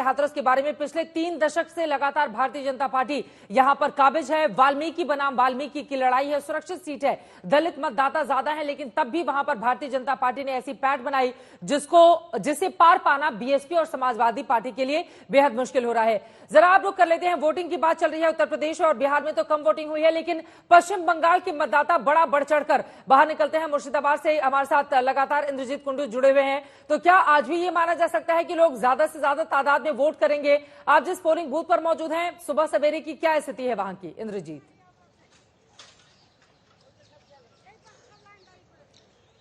हाथरस के बारे में। पिछले 3 दशक से लगातार भारतीय जनता पार्टी यहां पर काबिज है। वाल्मीकि बनाम वाल्मीकि की लड़ाई है, सुरक्षित सीट है, दलित मतदाता ज्यादा है, लेकिन तब भी वहां पर भारतीय जनता पार्टी ने ऐसी पैठ बनाई जिसे पार पाना बीएसपी और समाजवादी पार्टी के लिए बेहद मुश्किल हो रहा है। जरा आप रुक कर लेते हैं। वोटिंग की बात चल रही है। उत्तर प्रदेश और बिहार में तो कम वोटिंग हुई है, लेकिन पश्चिम बंगाल के मतदाता बड़ा बढ़ चढ़कर बाहर निकलते हैं। मुर्शिदाबाद से हमारे साथ लगातार इंद्रजीत कुंडू जुड़े हुए हैं। तो क्या आज भी ये माना जा सकता है कि लोग ज्यादा से ज्यादा तादाद में वोट करेंगे? आप जिस पोलिंग बूथ पर मौजूद हैं, सुबह सवेरे की क्या स्थिति है वहां की, इंद्रजीत?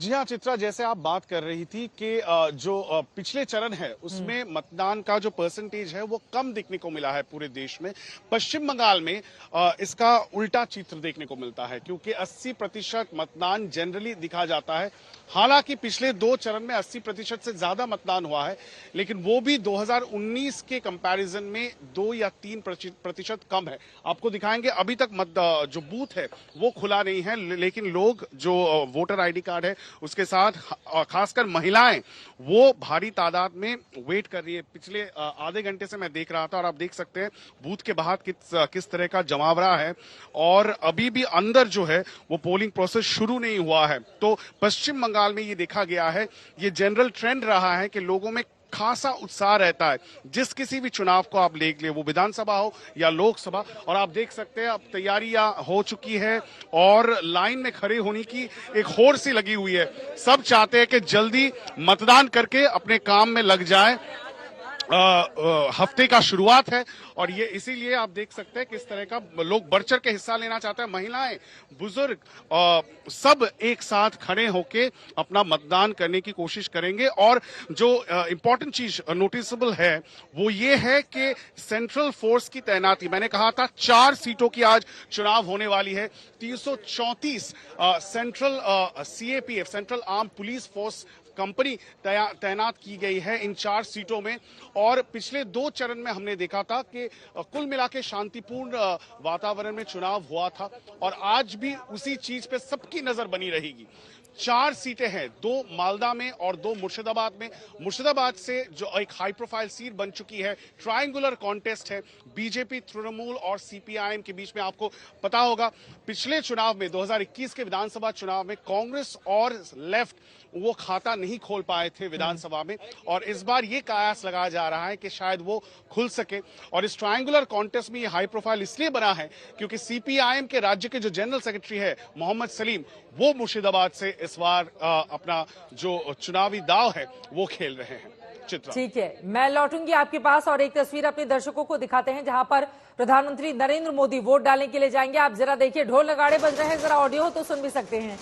जी हाँ चित्रा, जैसे आप बात कर रही थी कि जो पिछले चरण है उसमें मतदान का जो परसेंटेज है वो कम देखने को मिला है पूरे देश में। पश्चिम बंगाल में इसका उल्टा चित्र देखने को मिलता है, क्योंकि 80% मतदान जनरली दिखा जाता है। हालांकि पिछले 2 चरण में 80% से ज्यादा मतदान हुआ है, लेकिन वो भी 2019 के कंपैरिजन में 2 या 3% कम है। आपको दिखाएंगे, अभी तक जो बूथ है वो खुला नहीं है, लेकिन लोग जो वोटर आईडी कार्ड है उसके साथ खासकर महिलाएं वो भारी तादाद में वेट कर रही है। पिछले आधे घंटे से मैं देख रहा था और आप देख सकते हैं बूथ के बाहर किस तरह का जमावड़ा है, और अभी भी अंदर जो है वो पोलिंग प्रोसेस शुरू नहीं हुआ है। तो पश्चिम बंगाल में ये देखा गया है, ये जनरल ट्रेंड रहा है कि लोगों में खासा उत्साह रहता है जिस किसी भी चुनाव को आप देख ले, वो विधानसभा हो या लोकसभा। और आप देख सकते हैं अब तैयारियां हो चुकी है और लाइन में खड़े होने की एक होड़ सी लगी हुई है। सब चाहते हैं कि जल्दी मतदान करके अपने काम में लग जाए। हफ्ते का शुरुआत है और ये इसीलिए आप देख सकते हैं किस तरह का लोग बढ़ चढ़ के हिस्सा लेना चाहते हैं। महिलाएं, बुजुर्ग सब एक साथ खड़े होके अपना मतदान करने की कोशिश करेंगे। और जो इंपॉर्टेंट चीज नोटिसेबल है वो ये है कि सेंट्रल फोर्स की तैनाती, मैंने कहा था 4 सीटों की आज चुनाव होने वाली है। 334 central CAPF, central arm police force company तैनात की गई है इन 4 सीटों में। और पिछले 2 चरण में हमने देखा था कि कुल मिला के शांतिपूर्ण वातावरण में चुनाव हुआ था, और आज भी उसी चीज पे सबकी नजर बनी रहेगी। 4 सीटें हैं, 2 मालदा में और 2 मुर्शिदाबाद में। मुर्शिदाबाद से जो एक हाई प्रोफाइल सीट बन चुकी है, ट्रायंगुलर कॉन्टेस्ट है बीजेपी, तृणमूल और सीपीआईएम के बीच में। आपको पता होगा पिछले चुनाव में 2021 के विधानसभा चुनाव में कांग्रेस और लेफ्ट वो खाता नहीं खोल पाए थे विधानसभा में, और इस बार ये कयास लगाया जा रहा है कि शायद वो खुल सके। और इस ट्रायंगुलर कॉन्टेस्ट में ये हाई प्रोफाइल इसलिए बना है क्योंकि सीपीआईएम के राज्य के जो जनरल सेक्रेटरी है मोहम्मद सलीम, वो मुर्शिदाबाद से इस बार अपना जो चुनावी दाव है वो खेल रहे हैं। चित्रा, ठीक है, मैं लौटूंगी आपके पास और एक तस्वीर अपने दर्शकों को दिखाते हैं जहां पर प्रधानमंत्री नरेंद्र मोदी वोट डालने के लिए जाएंगे। आप जरा देखिए, ढोल नगाड़े बज रहे हैं, जरा ऑडियो हो तो सुन भी सकते हैं।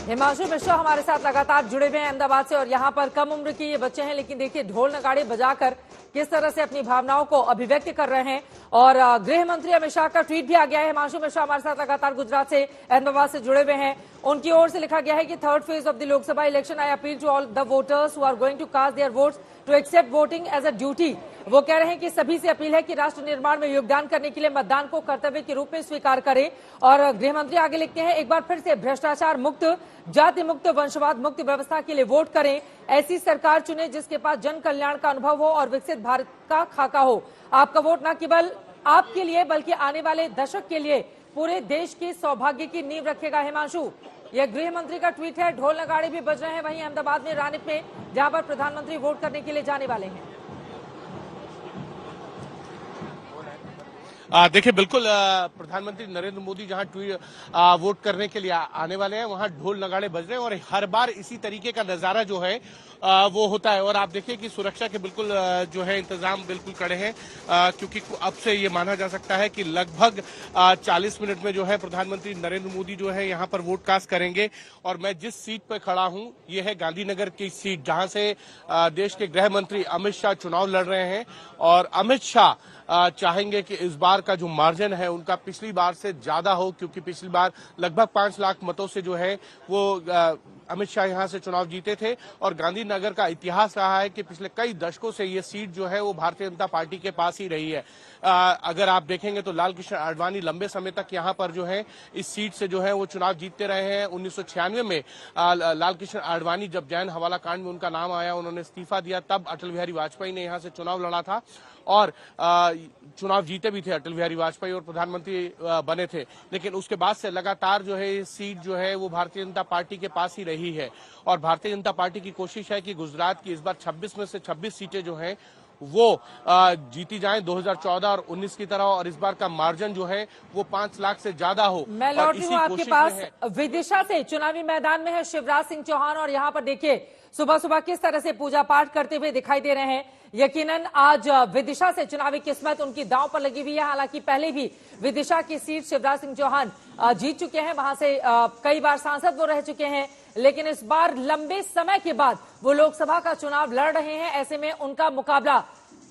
हिमांशु मिश्रा हमारे साथ लगातार जुड़े हुए हैं अहमदाबाद से, और यहाँ पर कम उम्र के ये बच्चे हैं, लेकिन देखिए ढोल नगाड़े बजाकर किस तरह से अपनी भावनाओं को अभिव्यक्त कर रहे हैं। और गृह मंत्री अमित शाह का ट्वीट भी आ गया है। हिमांशु मिश्रा हमारे साथ लगातार गुजरात से, अहमदाबाद से जुड़े हुए हैं। उनकी ओर से लिखा गया है कि 3rd phase of the Lok Sabha election, I appeal to all the voters who are going to cast their votes to accept voting as a duty. वो कह रहे हैं कि सभी से अपील है कि राष्ट्र निर्माण में योगदान करने के लिए मतदान को कर्तव्य के रूप में स्वीकार करें। और गृह मंत्री आगे लिखते हैं, एक बार फिर से भ्रष्टाचार मुक्त, जाति मुक्त, वंशवाद मुक्त व्यवस्था के लिए वोट करें। ऐसी सरकार चुने जिसके पास जन कल्याण का अनुभव हो और विकसित भारत का खाका हो। आपका वोट न केवल आपके लिए बल्कि आने वाले दशक के लिए पूरे देश के सौभाग्य की नींव रखेगा। हिमांशु, यह गृह मंत्री का ट्वीट है। ढोल नगाड़े भी बज रहे हैं वहीं अहमदाबाद में, रानिप में, जहां पर प्रधानमंत्री वोट करने के लिए जाने वाले हैं। देखिए बिल्कुल, प्रधानमंत्री नरेंद्र मोदी जहां वोट करने के लिए आने वाले हैं वहां ढोल नगाड़े बज रहे हैं, और हर बार इसी तरीके का नजारा जो है वो होता है। और आप देखिए कि सुरक्षा के बिल्कुल जो है इंतजाम बिल्कुल कड़े हैं, क्योंकि अब से ये माना जा सकता है कि लगभग 40 मिनट में जो है प्रधानमंत्री नरेंद्र मोदी जो है यहाँ पर वोट कास्ट करेंगे। और मैं जिस सीट पर खड़ा हूँ ये है गांधीनगर की सीट, जहां से देश के गृह मंत्री अमित शाह चुनाव लड़ रहे हैं। और अमित शाह चाहेंगे कि इस बार का जो मार्जिन है उनका पिछली बार से ज्यादा हो, क्योंकि पिछली बार लगभग 5 लाख मतों से जो है वो अमित शाह यहां से चुनाव जीते थे और गांधीनगर का इतिहास रहा है कि पिछले कई दशकों से ये सीट जो है वो भारतीय जनता पार्टी के पास ही रही है। अगर आप देखेंगे तो लाल कृष्ण आडवाणी लंबे समय तक यहां पर जो है इस सीट से जो है वो चुनाव जीतते रहे हैं। 1996 में लाल कृष्ण आडवाणी जब जैन हवाला कांड में उनका नाम आया, उन्होंने इस्तीफा दिया, तब अटल बिहारी वाजपेयी ने यहां से चुनाव लड़ा था और चुनाव जीते भी थे अटल बिहारी वाजपेयी और प्रधानमंत्री बने थे। लेकिन उसके बाद से लगातार जो है ये सीट जो है वो भारतीय जनता पार्टी के पास ही रही है और भारतीय जनता पार्टी की कोशिश है कि गुजरात की इस बार 26 में से 26 सीटें जो है वो जीती जाएं 2014 और 19 की तरह, और इस बार का मार्जिन जो है वो 5 लाख से ज्यादा हो। मैं लौट रही हूँ आपके पास। विदिशा से चुनावी मैदान में है शिवराज सिंह चौहान और यहाँ पर देखिए सुबह सुबह किस तरह से पूजा पाठ करते हुए दिखाई दे रहे हैं। यकीनन आज विदिशा से चुनावी किस्मत उनकी दांव पर लगी हुई है। हालांकि पहले भी विदिशा की सीट शिवराज सिंह चौहान जीत चुके हैं, वहां से कई बार सांसद वो रह चुके हैं, लेकिन इस बार लंबे समय के बाद वो लोकसभा का चुनाव लड़ रहे हैं। ऐसे में उनका मुकाबला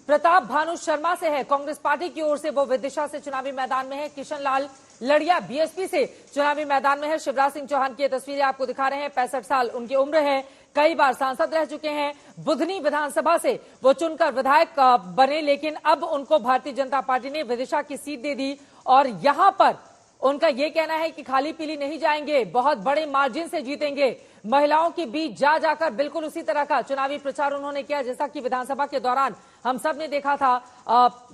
प्रताप भानु शर्मा से है। कांग्रेस पार्टी की ओर से वो विदिशा से चुनावी मैदान में है। किशन लाल लड़िया बीएसपी से चुनावी मैदान में है। शिवराज सिंह चौहान की तस्वीरें आपको दिखा रहे हैं। 65 साल उनकी उम्र है, कई बार सांसद रह चुके हैं। बुधनी विधानसभा से वो चुनकर विधायक बने, लेकिन अब उनको भारतीय जनता पार्टी ने विदिशा की सीट दे दी और यहां पर उनका ये कहना है कि खाली पीली नहीं जाएंगे, बहुत बड़े मार्जिन से जीतेंगे। महिलाओं के बीच जा जाकर बिल्कुल उसी तरह का चुनावी प्रचार उन्होंने किया जैसा कि विधानसभा के दौरान हम सब ने देखा था।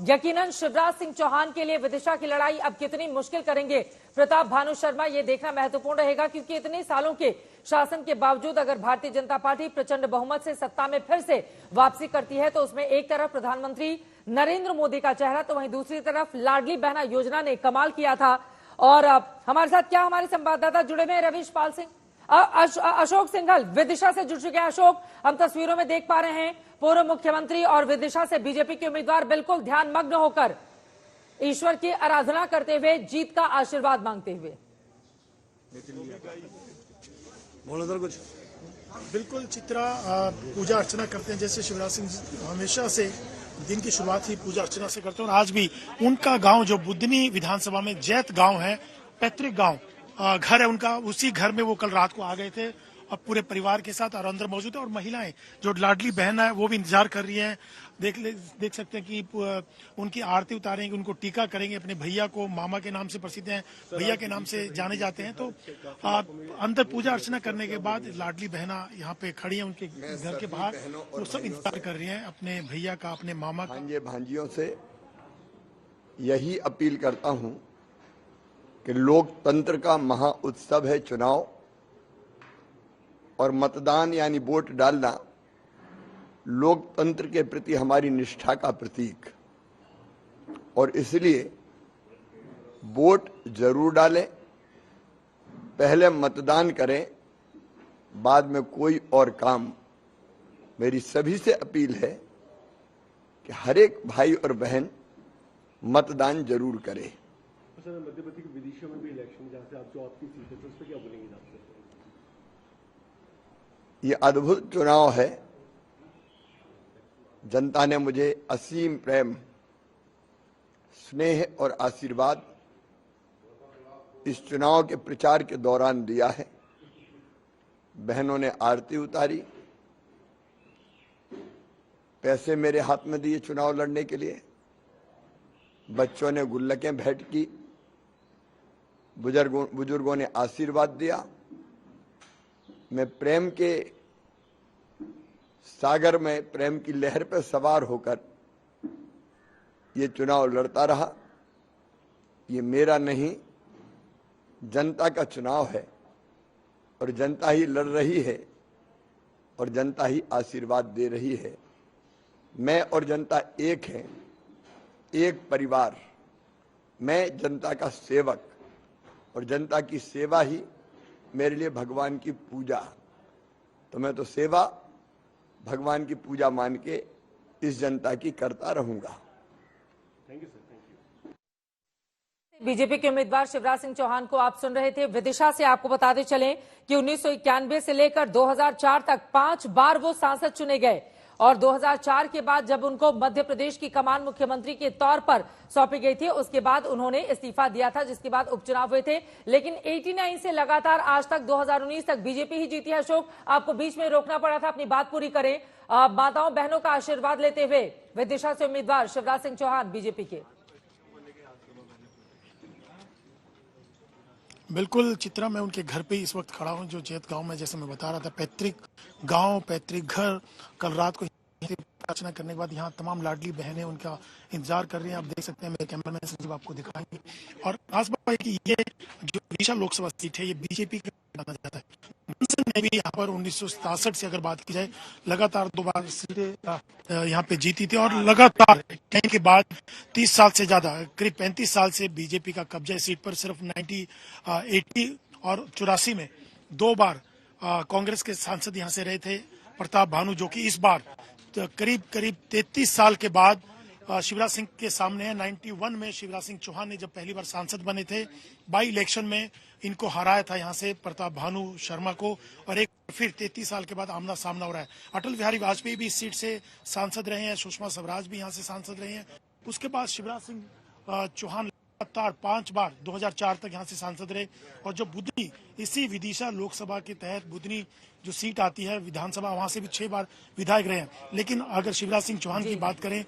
यकीनन शिवराज सिंह चौहान के लिए विदिशा की लड़ाई अब कितनी मुश्किल करेंगे प्रताप भानु शर्मा, ये देखना महत्वपूर्ण रहेगा, क्योंकि इतने सालों के शासन के बावजूद अगर भारतीय जनता पार्टी प्रचंड बहुमत से सत्ता में फिर से वापसी करती है तो उसमें एक तरफ प्रधानमंत्री नरेंद्र मोदी का चेहरा, तो वहीं दूसरी तरफ लाडली बहना योजना ने कमाल किया था। और हमारे साथ क्या हमारे संवाददाता जुड़े हुए हैं रवीश पाल सिंह, अशोक सिंघल विदिशा से जुड़ चुके हैं। अशोक, हम तस्वीरों में देख पा रहे हैं पूर्व मुख्यमंत्री और विदिशा से बीजेपी के उम्मीदवार बिल्कुल ध्यान मग्न होकर ईश्वर की आराधना करते हुए जीत का आशीर्वाद मांगते हुए। बोलो सर कुछ। बिल्कुल चित्रा, पूजा अर्चना करते हैं जैसे शिवराज सिंह हमेशा से दिन की शुरुआत ही पूजा अर्चना से करते हैं। और आज भी उनका गांव जो बुधनी विधानसभा में जैत गांव है, पैतृक गांव घर है उनका, उसी घर में वो कल रात को आ गए थे और पूरे परिवार के साथ और अंदर मौजूद है। और महिलाएं जो लाडली बहन है वो भी इंतजार कर रही हैं। देख सकते हैं कि उनकी आरती उतारेंगे, उनको टीका करेंगे। अपने भैया को मामा के नाम से प्रसिद्ध हैं, भैया के नाम से जाने जाते हैं। तो अंदर पूजा अर्चना करने के बाद लाडली बहना यहाँ पे खड़ी है उनके घर के बाहर, वो सब इंतजार कर रही हैं अपने भैया का, अपने मामा का। भांजियों से यही अपील करता हूँ कि लोकतंत्र का महा उत्सव है चुनाव, और मतदान यानी वोट डालना लोकतंत्र के प्रति हमारी निष्ठा का प्रतीक, और इसलिए वोट जरूर डालें, पहले मतदान करें, बाद में कोई और काम। मेरी सभी से अपील है कि हर एक भाई और बहन मतदान जरूर करे। मध्य प्रदेश की विदिशा में भी इलेक्शन जहाँ से आपकी सीट है, तो उस पर क्या बोलेंगे आपसे? ये अद्भुत चुनाव है। जनता ने मुझे असीम प्रेम, स्नेह और आशीर्वाद इस चुनाव के प्रचार के दौरान दिया है। बहनों ने आरती उतारी, पैसे मेरे हाथ में दिए चुनाव लड़ने के लिए, बच्चों ने गुल्लकें भेंट की, बुजुर्गों ने आशीर्वाद दिया। मैं प्रेम के सागर में, प्रेम की लहर पर सवार होकर ये चुनाव लड़ता रहा। ये मेरा नहीं, जनता का चुनाव है और जनता ही लड़ रही है और जनता ही आशीर्वाद दे रही है। मैं और जनता एक हैं, एक परिवार। मैं जनता का सेवक और जनता की सेवा ही मेरे लिए भगवान की पूजा। तो मैं तो सेवा भगवान की पूजा मान के इस जनता की करता रहूंगा। Thank you sir, thank you. BJP के उम्मीदवार शिवराज सिंह चौहान को आप सुन रहे थे। विदिशा से आपको बताते चलें कि 1991 से लेकर 2004 तक 5 बार वो सांसद चुने गए और 2004 के बाद जब उनको मध्य प्रदेश की कमान मुख्यमंत्री के तौर पर सौंपी गई थी, उसके बाद उन्होंने इस्तीफा दिया था, जिसके बाद उपचुनाव हुए थे। लेकिन 89 से लगातार आज तक 2019 तक बीजेपी ही जीती है। अशोक, आपको बीच में रोकना पड़ा था, अपनी बात पूरी करें। माताओं बहनों का आशीर्वाद लेते हुए विदिशा से उम्मीदवार शिवराज सिंह चौहान बीजेपी के। बिल्कुल चित्रा, मैं उनके घर पे इस वक्त खड़ा हूं, जो जैत गांव में, जैसे मैं बता रहा था, पैतृक गांव, पैतृक घर। कल रात को अर्चना करने के बाद यहाँ तमाम लाडली बहनें उनका इंतजार कर रही हैं। आप देख सकते हैं, मेरे कैमरामैन संजीव आपको दिखाएंगे। और खास बात है कि ये जो विदिशा लोकसभा सीट है, ये बीजेपी का माना जाता है। मनसे ने भी यहाँ पर 1967 से अगर बात की जाए, लगातार 2 बार सीटें यहाँ पे जीती थी और लगातार कहने के बाद 30 साल से ज्यादा, करीब 35 साल से बीजेपी का कब्जा है सीट पर। सिर्फ 80 और 84 में 2 बार कांग्रेस के सांसद यहाँ से रहे थे, प्रताप भानु, जो कि इस बार करीब 33 साल के बाद शिवराज सिंह के सामने है। 91 में शिवराज सिंह चौहान ने जब पहली बार सांसद बने थे, बाई इलेक्शन में इनको हराया था यहाँ से प्रताप भानु शर्मा को, और एक फिर 33 साल के बाद आमना सामना हो रहा है। अटल बिहारी वाजपेयी भी इस सीट से सांसद रहे हैं, सुषमा स्वराज भी यहाँ से सांसद रहे हैं। उसके बाद शिवराज सिंह चौहान लगातार 5 बार 2004 तक यहाँ से सांसद रहे। और जो बुधनी, इसी विदिशा लोकसभा के तहत बुधनी जो सीट आती है विधानसभा, वहां से भी 6 बार विधायक रहे हैं। लेकिन अगर शिवराज सिंह चौहान की बात करें